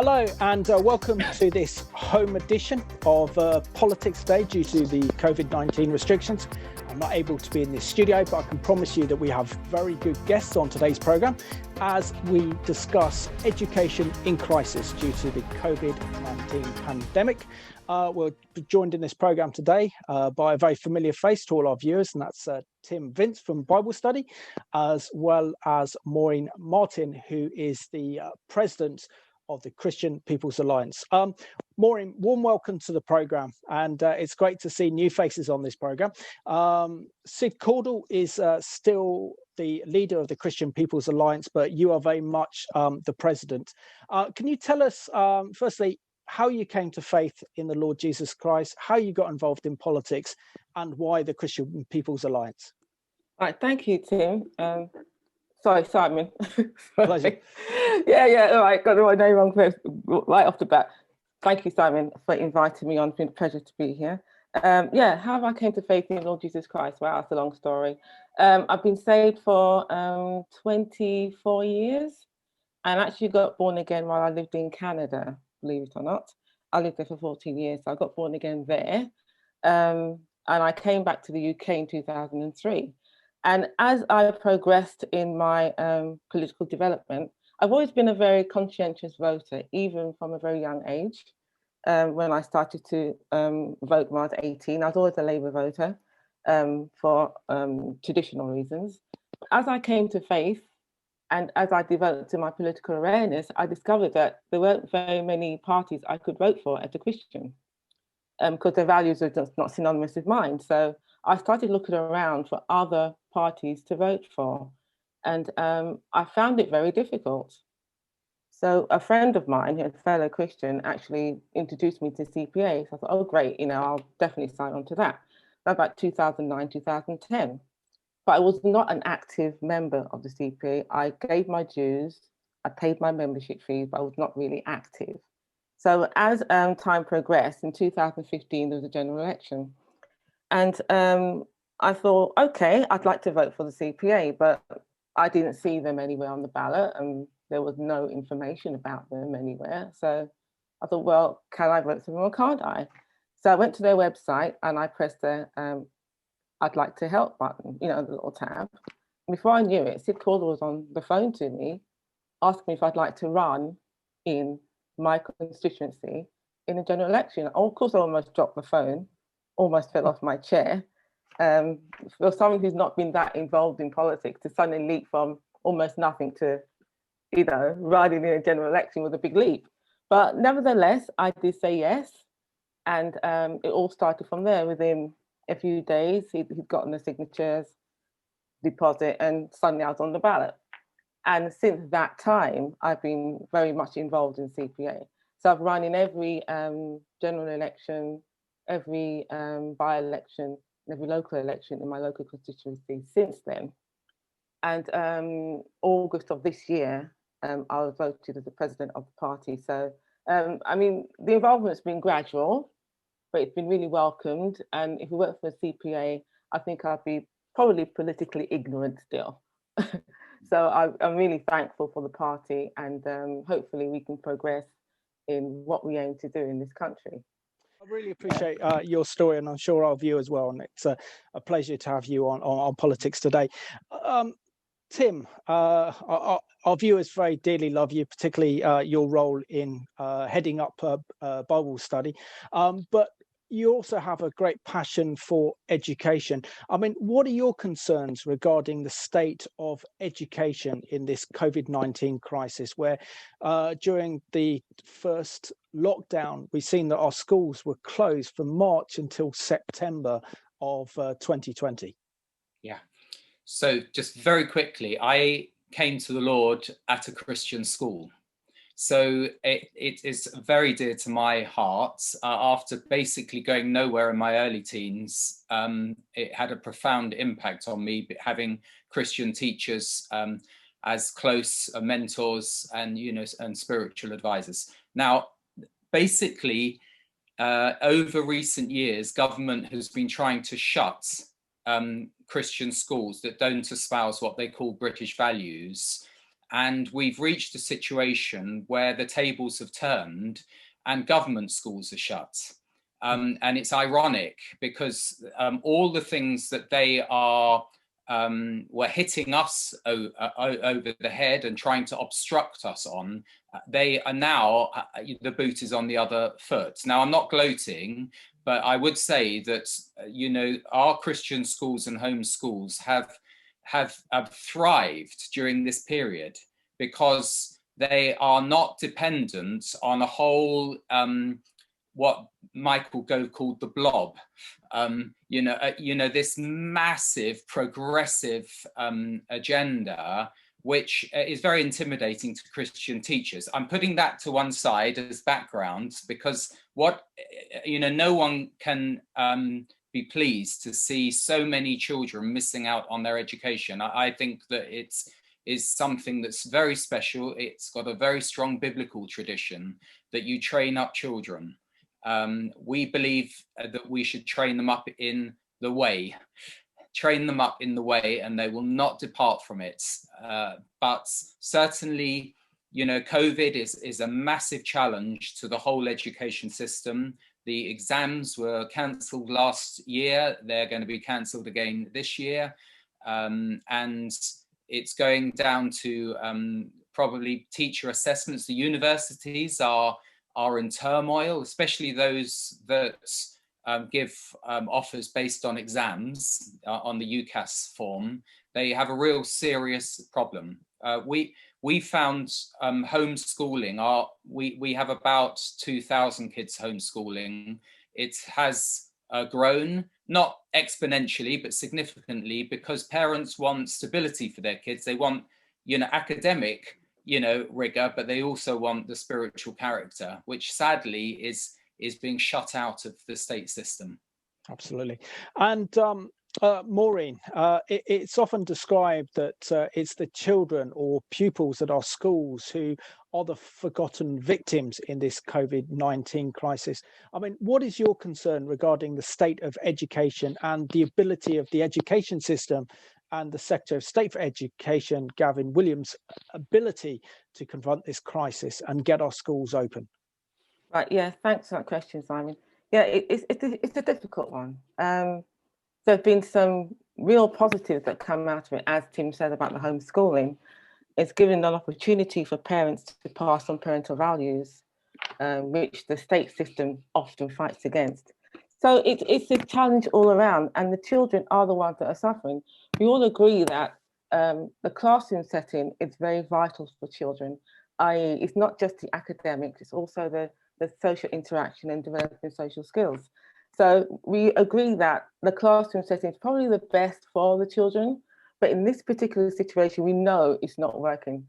Hello and welcome to this home edition of Politics Day. Due to the Covid-19 restrictions, I'm not able to be in this studio, but I can promise you that we have very good guests on today's programme as we discuss education in crisis due to the Covid-19 pandemic. We're joined in this programme today by a very familiar face to all our viewers, and that's Tim Vince from Bible Study, as well as Maureen Martin, who is the president of the Christian People's Alliance. Maureen, warm welcome to the programme, and it's great to see new faces on this programme. Sid Caudle is still the leader of the Christian People's Alliance, but you are very much the president. Can you tell us, firstly, how you came to faith in the Lord Jesus Christ, how you got involved in politics, and why the Christian People's Alliance? All right, thank you, Tim. Sorry, Simon. Pleasure. Yeah. All right, got my name wrong right off the bat. Thank you, Simon, for inviting me on. It's been a pleasure to be here. How I came to faith in the Lord Jesus Christ. Wow, that's a long story. I've been saved for 24 years, and actually got born again while I lived in Canada, believe it or not. I lived there for 14 years, so I got born again there. And I came back to the UK in 2003. And as I progressed in my political development, I've always been a very conscientious voter, even from a very young age. When I started to vote when I was 18, I was always a Labour voter for traditional reasons. As I came to faith and as I developed in my political awareness, I discovered that there weren't very many parties I could vote for as a Christian because their values are just not synonymous with mine. So I started looking around for other parties to vote for, and I found it very difficult. So a friend of mine, a fellow Christian, actually introduced me to CPA. So I thought, oh great, I'll definitely sign on to that. About 2009, 2010. But I was not an active member of the CPA. I gave my dues, I paid my membership fees, but I was not really active. So as time progressed, in 2015, there was a general election. And I thought, okay, I'd like to vote for the CPA, but I didn't see them anywhere on the ballot, and there was no information about them anywhere. So I thought, well, can I vote for them or can't I? So I went to their website and I pressed the I'd like to help button, the little tab. Before I knew it, Sid Caudle was on the phone to me, asking me if I'd like to run in my constituency in a general election. Of course, I almost dropped the phone, almost fell off my chair. For someone who's not been that involved in politics, to suddenly leap from almost nothing to, riding in a general election was a big leap. But nevertheless, I did say yes. And it all started from there. Within a few days, he'd gotten the signatures, deposit, and suddenly I was on the ballot. And since that time, I've been very much involved in CPA. So I've run in every general election, every by-election, every local election in my local constituency since then. And August of this year, I was voted as the president of the party. So, the involvement's been gradual, but it's been really welcomed. And if we work for a CPA, I think I'd be probably politically ignorant still. So I'm really thankful for the party, and hopefully we can progress in what we aim to do in this country. I really appreciate your story, and I'm sure our viewers as well. And it's a pleasure to have you on Politics Today. Tim, our viewers very dearly love you, particularly your role in heading up Bible Study. But you also have a great passion for education. What are your concerns regarding the state of education in this COVID-19 crisis, where during the first lockdown, we've seen that our schools were closed from March until September of 2020? Yeah. So just very quickly, I came to the Lord at a Christian school. So it is very dear to my heart. After basically going nowhere in my early teens, it had a profound impact on me, having Christian teachers as close mentors and and spiritual advisors. Now, basically, over recent years, government has been trying to shut Christian schools that don't espouse what they call British values. And we've reached a situation where the tables have turned and government schools are shut. And it's ironic because all the things that they are were hitting us over the head and trying to obstruct us on, they are now, the boot is on the other foot. Now, I'm not gloating, but I would say that, you know, our Christian schools and home schools have thrived during this period because they are not dependent on a whole, what Michael Gove called the blob. You know, this massive progressive agenda, which is very intimidating to Christian teachers. I'm putting that to one side as background because no one can be pleased to see so many children missing out on their education. I think that it is something that's very special. It's got a very strong biblical tradition that you train up children. We believe that we should train them up in the way. Train them up in the way and they will not depart from it. But certainly, you know, COVID is a massive challenge to the whole education system. The exams were cancelled last year. They're going to be cancelled again this year. And it's going down to probably teacher assessments. The universities are in turmoil, especially those that give offers based on exams on the UCAS form. They have a real serious problem. We found homeschooling, we have about 2,000 kids homeschooling. It has grown, not exponentially, but significantly, because parents want stability for their kids. They want, you know, academic, you know, rigor, but they also want the spiritual character, which sadly is being shut out of the state system. Absolutely. And Maureen, it's often described that it's the children or pupils at our schools who are the forgotten victims in this COVID-19 crisis. I mean, what is your concern regarding the state of education and the ability of the education system and the Secretary of State for Education, Gavin Williams' ability to confront this crisis and get our schools open? Right, yeah, thanks for that question, Simon. Yeah, it's a difficult one. There have been some real positives that come out of it, as Tim said about the homeschooling. It's given an opportunity for parents to pass on parental values, which the state system often fights against. So it's a challenge all around, and the children are the ones that are suffering. We all agree that the classroom setting is very vital for children, i.e. it's not just the academics, it's also the social interaction and developing social skills. So we agree that the classroom setting is probably the best for the children, but in this particular situation, we know it's not working.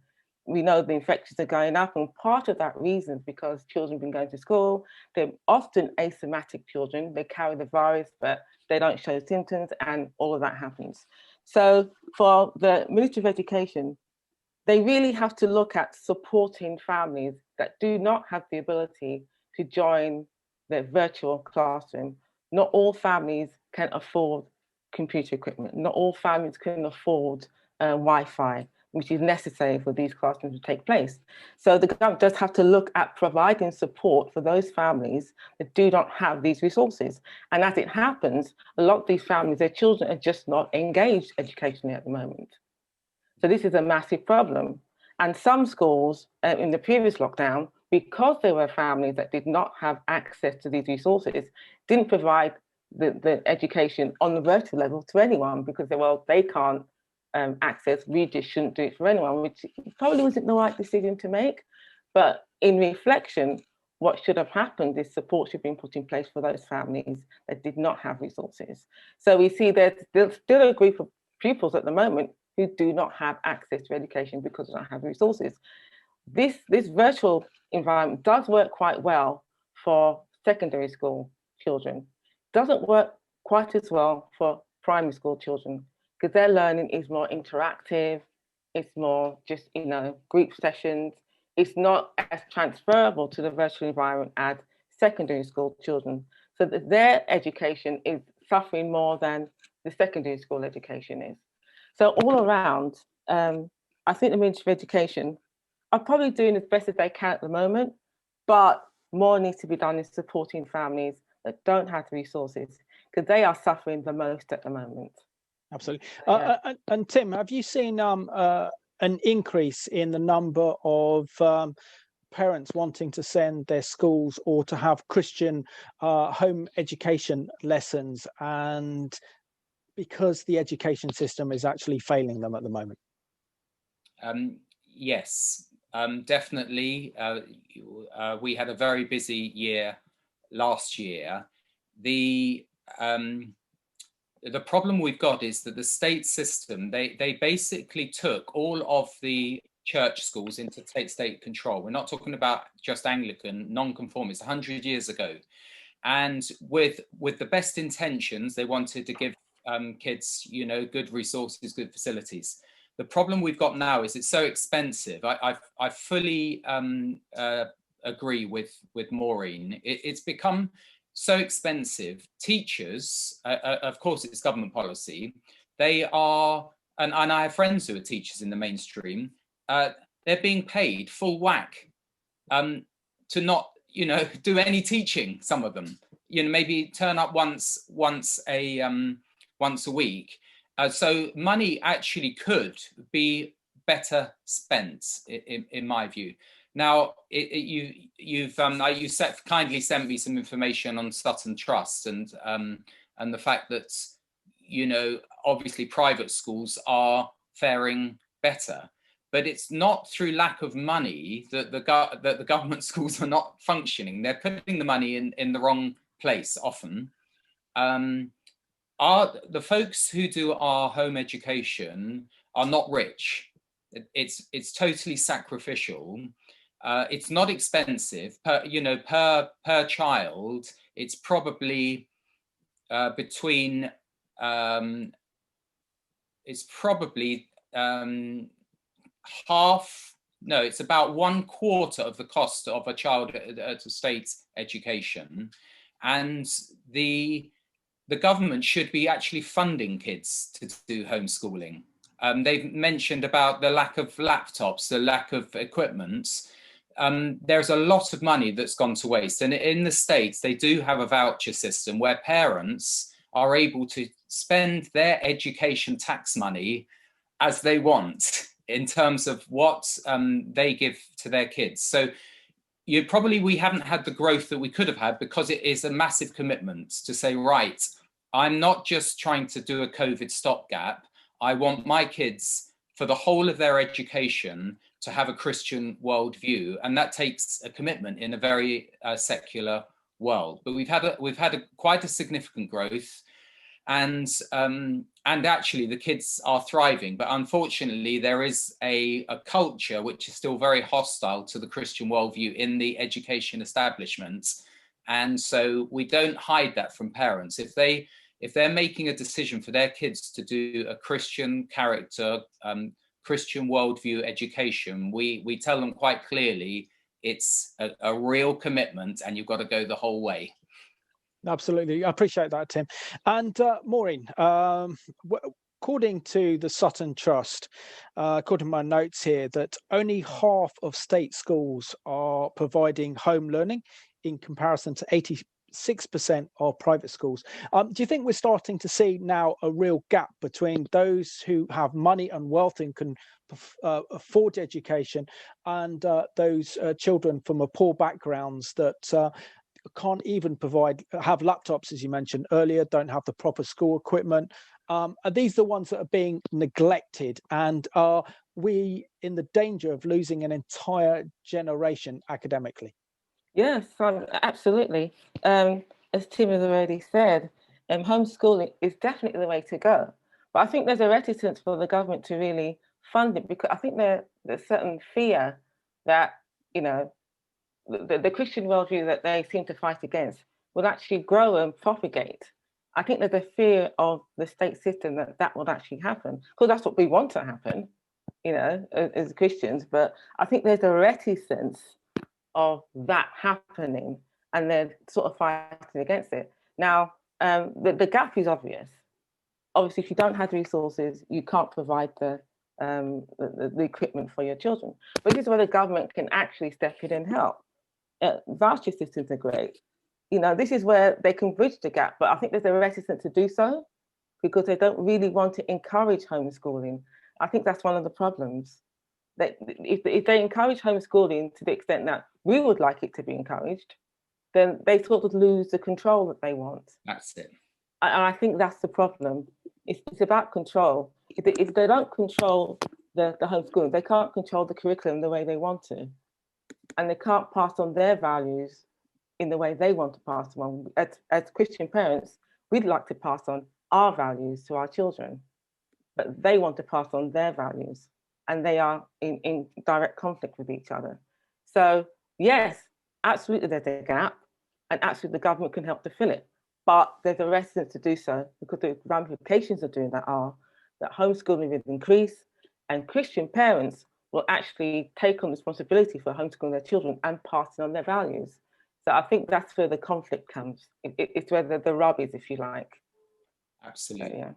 We know the infections are going up, and part of that reason is because children have been going to school. They're often asymptomatic children. They carry the virus, but they don't show symptoms, and all of that happens. So for the Ministry of Education, they really have to look at supporting families that do not have the ability to join the virtual classroom. Not all families can afford computer equipment. Not all families can afford Wi-Fi, which is necessary for these classrooms to take place. So the government does have to look at providing support for those families that do not have these resources. And as it happens, a lot of these families, their children are just not engaged educationally at the moment. So this is a massive problem. And some schools in the previous lockdown, because there were families that did not have access to these resources, didn't provide the education on the virtual level to anyone because they can't access, we just shouldn't do it for anyone, which probably wasn't the right decision to make. But in reflection, what should have happened is support should have been put in place for those families that did not have resources. So we see there's still a group of pupils at the moment who do not have access to education because they don't have resources. This virtual environment does work quite well for secondary school children. Doesn't work quite as well for primary school children because their learning is more interactive. It's more just, group sessions. It's not as transferable to the virtual environment as secondary school children. So that their education is suffering more than the secondary school education is. So all around, I I think the Ministry of Education are probably doing as best as they can at the moment, but more needs to be done in supporting families that don't have the resources, because they are suffering the most at the moment. Absolutely. Yeah. And Tim, have you seen an increase in the number of parents wanting to send their schools or to have Christian home education lessons, and because the education system is actually failing them at the moment? Yes, definitely. We had a very busy year last year. The problem we've got is that the state system, they basically took all of the church schools into state control. We're not talking about just Anglican, non-conformist, 100 years ago. And with the best intentions, they wanted to give kids, you know, good resources, good facilities. The problem we've got now is it's so expensive. I fully agree with Maureen. It's become so expensive. Teachers, of course, it's government policy. They are, and I have friends who are teachers in the mainstream. They're being paid full whack to not, you know, do any teaching. Some of them, you know, maybe turn up once a week. So money actually could be better spent, in my view. Now, you kindly sent me some information on Sutton Trust and the fact that, you know, obviously private schools are faring better, but it's not through lack of money that the government schools are not functioning. They're putting the money in the wrong place often. The folks who do our home education are not rich. It's totally sacrificial. It's not expensive per child. It's probably between it's probably it's about 1/4 of the cost of a child at a state education, and the government should be actually funding kids to do homeschooling. They've mentioned about the lack of laptops, the lack of equipment. There's a lot of money that's gone to waste. And in the States, they do have a voucher system where parents are able to spend their education tax money as they want in terms of what they give to their kids. So we haven't had the growth that we could have had, because it is a massive commitment to say, right, I'm not just trying to do a COVID stopgap. I want my kids, for the whole of their education, to have a Christian worldview, and that takes a commitment in a very secular world. But we've had quite a significant growth, and actually the kids are thriving. But unfortunately, there is a culture which is still very hostile to the Christian worldview in the education establishment, and so we don't hide that from parents. If they're making a decision for their kids to do a Christian character, Christian worldview education, we tell them quite clearly it's a real commitment, and you've got to go the whole way. Absolutely. I appreciate that, Tim. And Maureen, according to the Sutton Trust, according to my notes here, that only half of state schools are providing home learning in comparison to 86% of private schools. Do you think we're starting to see now a real gap between those who have money and wealth and can afford education, and those children from poor backgrounds that can't even have laptops, as you mentioned earlier, don't have the proper school equipment? Are these the ones that are being neglected, and are we in the danger of losing an entire generation academically? Yes, absolutely. As Tim has already said, homeschooling is definitely the way to go. But I think there's a reticence for the government to really fund it, because I think there's certain fear that, you know, the Christian worldview that they seem to fight against will actually grow and propagate. I think there's a fear of the state system that will actually happen, because that's what we want to happen, you know, as Christians. But I think there's a reticence of that happening, and they're sort of fighting against it. Now, the gap is obvious. Obviously, if you don't have resources, you can't provide the the equipment for your children. But this is where the government can actually step in and help. Voucher systems are great. This is where they can bridge the gap, but I think there's a reticence to do so because they don't really want to encourage homeschooling. I think that's one of the problems. That if they encourage homeschooling to the extent that we would like it to be encouraged, then they sort of lose the control that they want. That's it. And I think that's the problem. It's about control. If they don't control the homeschooling, they can't control the curriculum the way they want to. And they can't pass on their values in the way they want to pass them on. As Christian parents, we'd like to pass on our values to our children, but they want to pass on their values, and they are in direct conflict with each other. So yes, absolutely there's a gap, and absolutely the government can help to fill it, but there's a reticence to do so because the ramifications of doing that are that homeschooling will increase, and Christian parents will actually take on responsibility for homeschooling their children and passing on their values. So I think that's where the conflict comes. It's where the rub is, if you like. Absolutely. So, yeah.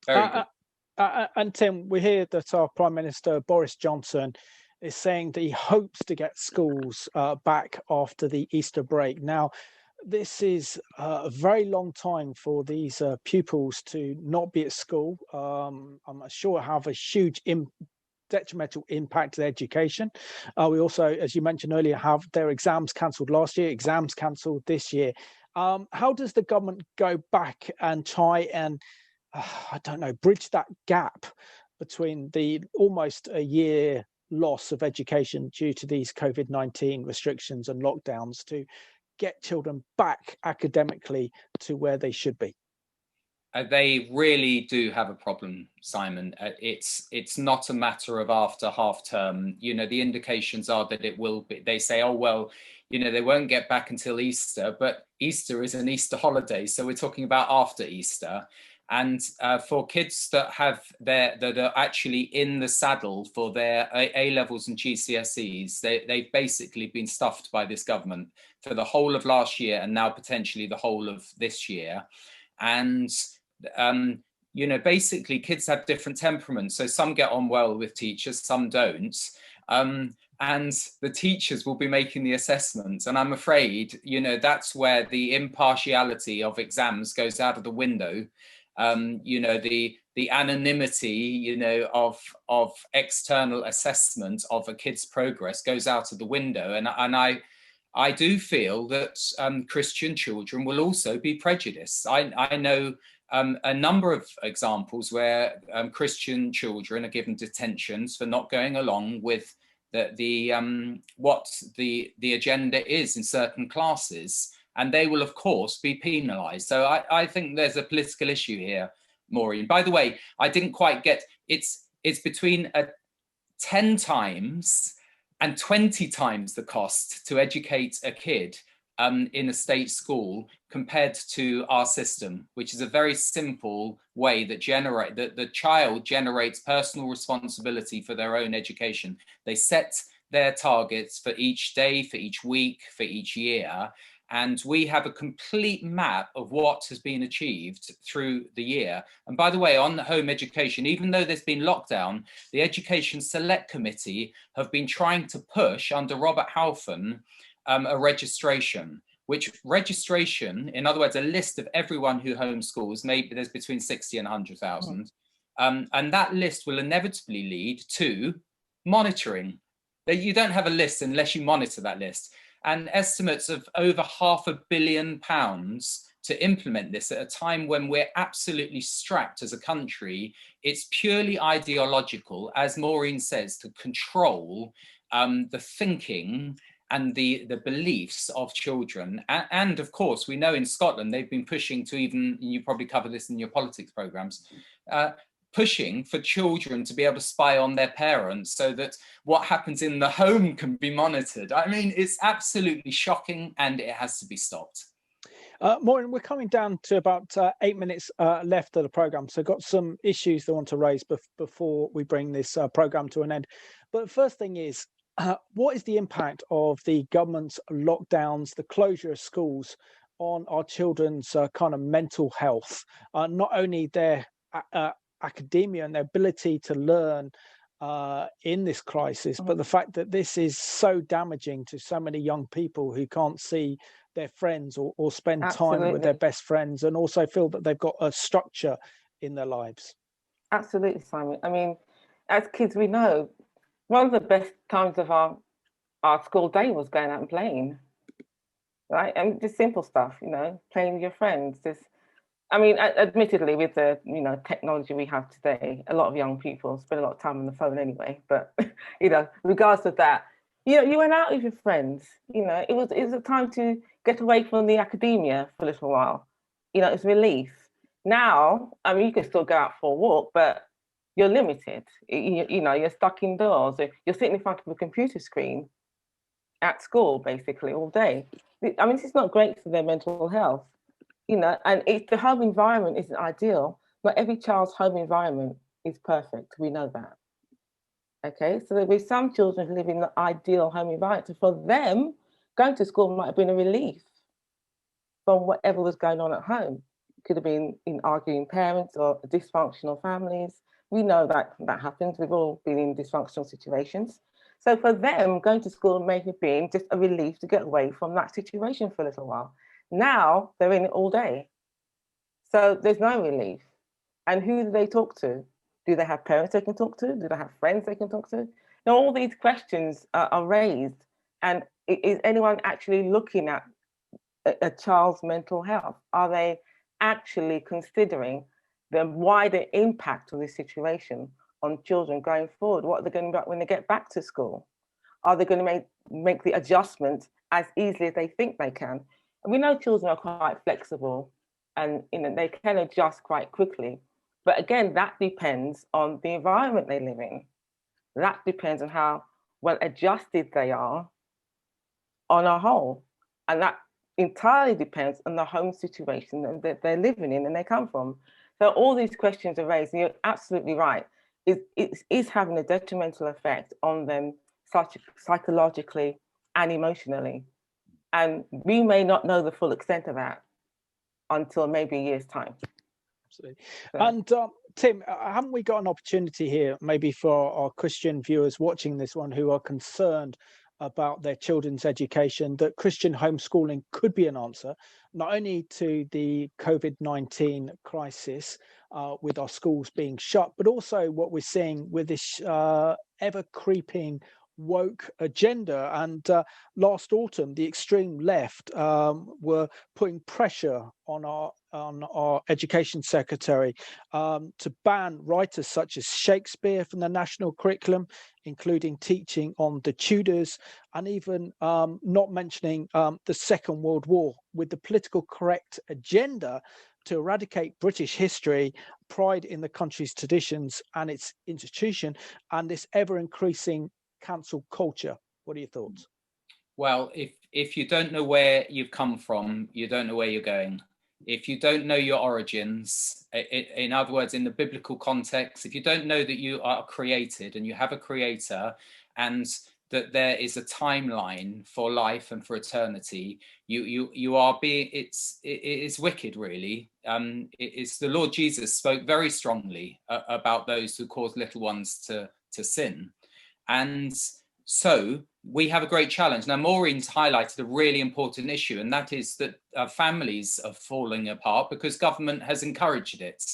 Very good. And Tim, we hear that our Prime Minister Boris Johnson is saying that he hopes to get schools back after the Easter break. Now, this is a very long time for these pupils to not be at school. I'm sure it have a huge detrimental impact to their education. We also, as you mentioned earlier, have their exams cancelled last year, exams cancelled this year. How does the government go back and try and, I don't know, bridge that gap between the almost a year loss of education due to these COVID-19 restrictions and lockdowns to get children back academically to where they should be? They really do have a problem, Simon. It's not a matter of after half term. The indications are that it will be. They say, oh, well, they won't get back until Easter, but Easter is an Easter holiday. So we're talking about after Easter. And for kids that are actually in the saddle for their A-levels and GCSEs, they've basically been stuffed by this government for the whole of last year and now potentially the whole of this year. And basically kids have different temperaments. So some get on well with teachers, some don't. And the teachers will be making the assessments. And I'm afraid, that's where the impartiality of exams goes out of the window. The anonymity, of external assessment of a kid's progress goes out of the window. And I do feel that Christian children will also be prejudiced. I know a number of examples where Christian children are given detentions for not going along with what the agenda is in certain classes, and they will of course be penalised. So I think there's a political issue here, Maureen. By the way, I didn't quite get it's between 10 times and 20 times the cost to educate a kid in a state school compared to our system, which is a very simple way that the child generates personal responsibility for their own education. They set their targets for each day, for each week, for each year. And we have a complete map of what has been achieved through the year. And by the way, on the home education, even though there's been lockdown, the Education Select Committee have been trying to push under Robert Halfon a registration, in other words, a list of everyone who homeschools, maybe there's between 60 and 100,000. And that list will inevitably lead to monitoring. You don't have a list unless you monitor that list. And estimates of over £500 million to implement this at a time when we're absolutely strapped as a country. It's purely ideological, as Maureen says, to control the thinking and the beliefs of children. And of course, we know in Scotland, they've been pushing to you probably cover this in your politics programs, pushing for children to be able to spy on their parents so that what happens in the home can be monitored. I mean, it's absolutely shocking and it has to be stopped. Maureen, we're coming down to about 8 minutes left of the programme. So I've got some issues I want to raise before we bring this programme to an end. But the first thing is, what is the impact of the government's lockdowns, the closure of schools on our children's kind of mental health? Not only their academia and their ability to learn in this crisis, but the fact that this is so damaging to so many young people who can't see their friends or spend time with their best friends, and also feel that they've got a structure in their lives. Absolutely, Simon. I mean, as kids, we know one of the best times of our school day was going out and playing, right? And just simple stuff, you know, playing with your friends. I mean, admittedly, with the technology we have today, a lot of young people spend a lot of time on the phone anyway. But regardless of that, you went out with your friends. It was a time to get away from the academia for a little while. It's relief. Now, I mean, you can still go out for a walk, but you're limited. You're stuck indoors. You're sitting in front of a computer screen at school basically all day. I mean, this is not great for their mental health. And the home environment isn't ideal. Not every child's home environment is perfect. We know that. Okay, so there'll be some children who live in the ideal home environment. So for them, going to school might have been a relief from whatever was going on at home. Could have been in arguing parents or dysfunctional families. We know that happens. We've all been in dysfunctional situations. So for them, going to school may have been just a relief to get away from that situation for a little while. Now they're in it all day. So there's no relief. And who do they talk to? Do they have parents they can talk to? Do they have friends they can talk to? Now, all these questions are raised. And is anyone actually looking at a child's mental health? Are they actually considering the wider impact of this situation on children going forward? What are they going to do when they get back to school? Are they going to make the adjustment as easily as they think they can? And we know children are quite flexible and they can adjust quite quickly. But again, that depends on the environment they live in. That depends on how well adjusted they are on a whole. And that entirely depends on the home situation that they're living in and they come from. So all these questions are raised, and you're absolutely right. It is having a detrimental effect on them psychologically and emotionally. And we may not know the full extent of that until maybe a year's time. Absolutely. So. And Tim, haven't we got an opportunity here, maybe for our Christian viewers watching this one who are concerned about their children's education, that Christian homeschooling could be an answer, not only to the COVID-19 crisis with our schools being shut, but also what we're seeing with this ever creeping woke agenda. And last autumn, the extreme left were putting pressure on our education secretary to ban writers such as Shakespeare from the national curriculum, including teaching on the Tudors, and even not mentioning the Second World War, with the political correct agenda to eradicate British history, pride in the country's traditions and its institution, and this ever-increasing cancel culture. What are your thoughts? Well, if you don't know where you've come from, you don't know where you're going. If you don't know your origins, in other words, in the biblical context, if you don't know that you are created and you have a creator, and that there is a timeline for life and for eternity, you are being, it is wicked, really. It's the Lord Jesus spoke very strongly about those who cause little ones to sin. And so we have a great challenge. Now, Maureen's highlighted a really important issue, and that is that families are falling apart because government has encouraged it.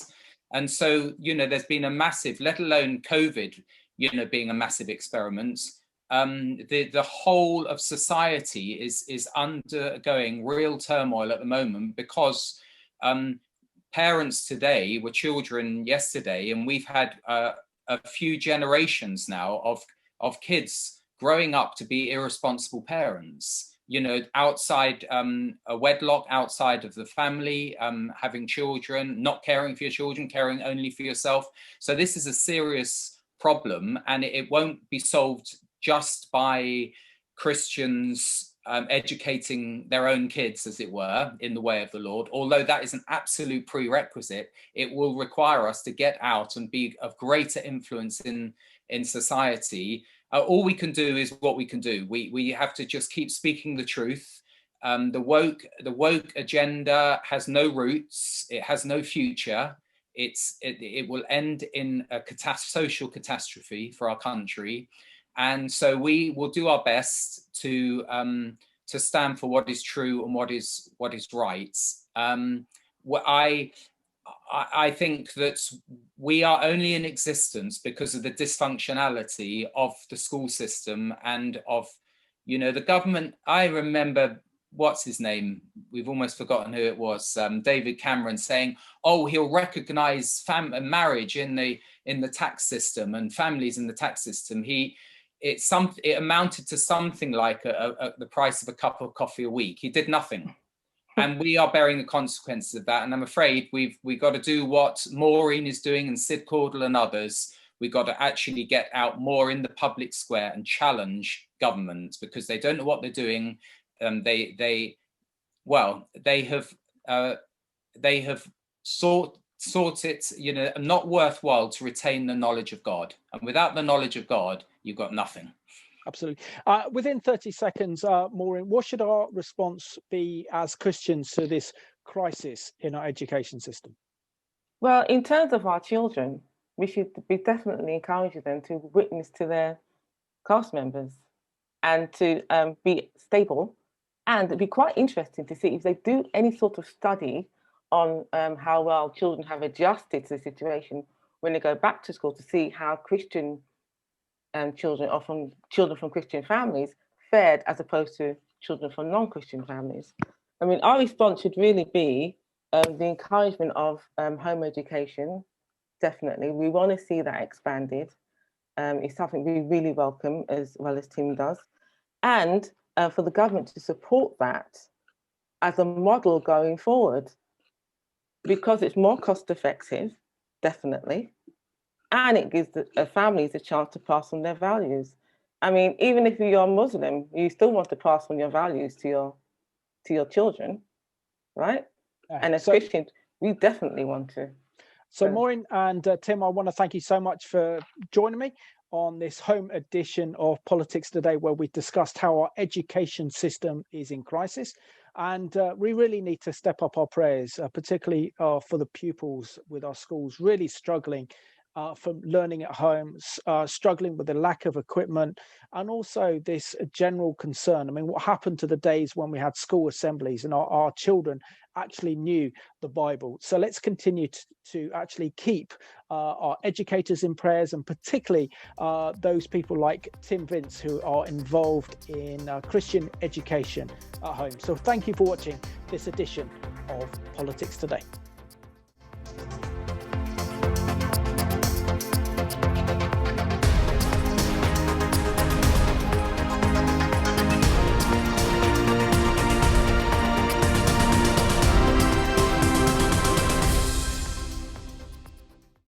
And so, there's been a massive, let alone COVID, being a massive experiment. The whole of society is undergoing real turmoil at the moment because parents today were children yesterday, and we've had a few generations now of kids growing up to be irresponsible parents, outside a wedlock, outside of the family, having children, not caring for your children, caring only for yourself. So this is a serious problem, and it won't be solved just by Christians educating their own kids, as it were, in the way of the Lord. Although that is an absolute prerequisite, it will require us to get out and be of greater influence in society. All we can do is what we can do. We have to just keep speaking the truth. The woke agenda has no roots. It has no future. it will end in a social catastrophe for our country. And so we will do our best to stand for what is true and what is right. I think that we are only in existence because of the dysfunctionality of the school system and of, the government. I remember, what's his name? We've almost forgotten who it was. David Cameron saying, "Oh, he'll recognise marriage in the tax system and families in the tax system." It amounted to something like the price of a cup of coffee a week. He did nothing. And we are bearing the consequences of that. And I'm afraid we've got to do what Maureen is doing and Sid Cordell and others. We've got to actually get out more in the public square and challenge government, because they don't know what they're doing. They have sought it, not worthwhile to retain the knowledge of God. And without the knowledge of God, you've got nothing. Absolutely. Within 30 seconds, Maureen, what should our response be as Christians to this crisis in our education system? Well, in terms of our children, we should be definitely encouraging them to witness to their class members and to be stable. And it'd be quite interesting to see if they do any sort of study on how well children have adjusted to the situation when they go back to school, to see how Christian children, or from children from Christian families, fared as opposed to children from non-Christian families. I mean, our response should really be the encouragement of home education. Definitely, we want to see that expanded. It's something we really welcome, as well as Tim does, and for the government to support that as a model going forward, because it's more cost effective, definitely. And it gives the families a chance to pass on their values. I mean, even if you're Muslim, you still want to pass on your values to your children, right? And as Christians, we definitely want to. So Maureen and Tim, I want to thank you so much for joining me on this home edition of Politics Today, where we discussed how our education system is in crisis. And we really need to step up our prayers, particularly for the pupils with our schools really struggling from learning at home, struggling with the lack of equipment, and also this general concern. I mean, what happened to the days when we had school assemblies and our children actually knew the Bible? So let's continue to actually keep our educators in prayers, and particularly those people like Tim Vince who are involved in Christian education at home. So thank you for watching this edition of Politics Today.